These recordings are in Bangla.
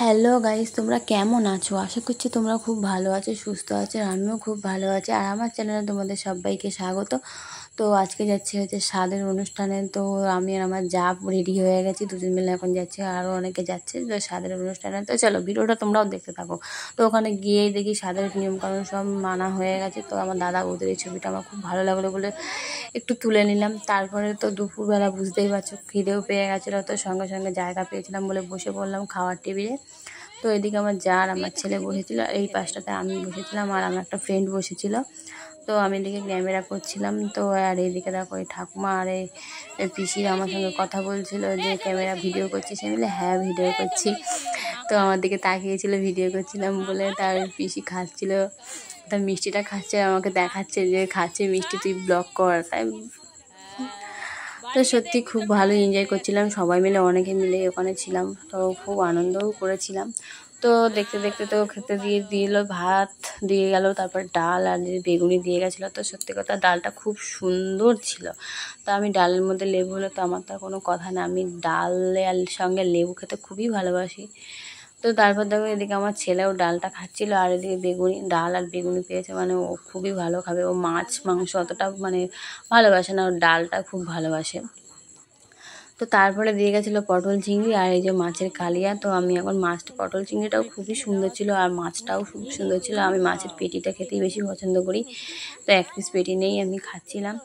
হ্যালো গাইস, তোমরা কেমন আছো? আশা করছি তোমরা খুব ভালো আছো, সুস্থ আছো। আর আমিও খুব ভালো আছি। আর আমার চ্যানেলে তোমাদের সবাইকে স্বাগত। তো আজকে যাচ্ছি হচ্ছে স্বাদের অনুষ্ঠানে। তো আমি আর আমার যা রেডি হয়ে গেছি, দুজন মিলে এখন যাচ্ছি। আরও অনেকে যাচ্ছে তো স্বাদের অনুষ্ঠানে। তো চলো ভিডিওটা তোমরাও দেখতে থাকো। তো ওখানে গিয়েই দেখি স্বাদের নিয়মকানুন সব মানা হয়ে গেছে। তো আমার দাদা বৌদির এই ছবিটা আমার খুব ভালো লাগলো বলে একটু তুলে নিলাম। তারপরে তো দুপুরবেলা বুঝতেই পারছো, খিদেও পেয়ে গেছিলো। তো সঙ্গে সঙ্গে জায়গা পেয়েছিলাম বলে বসে পড়লাম খাওয়ার টেবিলে। তো এদিকে আমার জা আর আমার ছেলে বসেছিল, এই পাশটাতে আমি বসেছিলাম আর আমার একটা ফ্রেন্ড বসেছিল। তো আমি এদিকে ক্যামেরা করছিলাম। তো আর এইদিকে দেখো এই ঠাকুমা আর এই পিসির আমার সঙ্গে কথা বলছিল যে ক্যামেরা ভিডিও করছিস, আমি বলে হ্যাঁ ভিডিও করছি। তো আমার দিকে তাকিয়েছিল ভিডিও করছিলাম বলে। তার পিসি খাচ্ছিল, তার মিষ্টিটা খাচ্ছে, আমাকে দেখাচ্ছে যে খাচ্ছে মিষ্টি, তুই ব্লগ কর। তাই তো সত্যি খুব ভালো এনজয় করছিলাম, সবাই মিলে অনেকে মিলে ওখানে ছিলাম। তো খুব আনন্দও করেছিলাম। তো দেখতে দেখতে তো খেতে দিয়ে দিল, ভাত দিয়ে গেল, তারপর ডাল আর বেগুনি দিয়ে গেছিলো। তো সত্যি কথা ডালটা খুব সুন্দর ছিল। তো আমি ডালের মধ্যে লেবু হলে তো আমার তার কোনো কথা না, আমি ডালের সঙ্গে লেবু খেতে খুবই ভালোবাসি। তো তারপর দেখো এদিকে আমার ছেলেও ডালটা খাচ্ছিল, আর এদিকে বেগুনি, ডাল আর বেগুনি পেয়েছে মানে ও খুবই ভালো খাবে। ও মাছ মাংস অতটা মানে ভালোবাসে না, ও ডালটা খুব ভালোবাসে। তো তারপরে দিয়ে গেছিলো পটল চিংড়ি আর এই যে মাছের কালিয়া। তো আমি এখন মাছটা, পটল চিংড়িটাও খুবই সুন্দর ছিল আর মাছটাও খুব সুন্দর ছিল। আমি মাছের পেটিটা খেতেই বেশি পছন্দ করি। তো এক পিস পেটি নেই আমি খাচ্ছিলাম।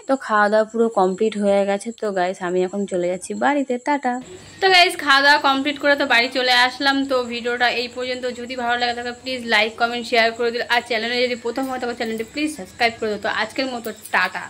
তো খাওয়া দাওয়া পুরো কমপ্লিট হয়ে গেছে। তো গাইস আমি এখন চলে যাচ্ছি বাড়িতে, টাটা। তো গাইস খাওয়া দাওয়া কমপ্লিট করে তো বাড়ি চলে আসলাম। তো ভিডিওটা এই পর্যন্ত, যদি ভালো লাগে থাকে প্লিজ লাইক কমেন্ট শেয়ার করে দিল। আর চ্যানেলে যদি প্রথম হয় তবে চ্যানেলটি প্লিজ সাবস্ক্রাইব করে দিও। তো আজকের মতো টাটা।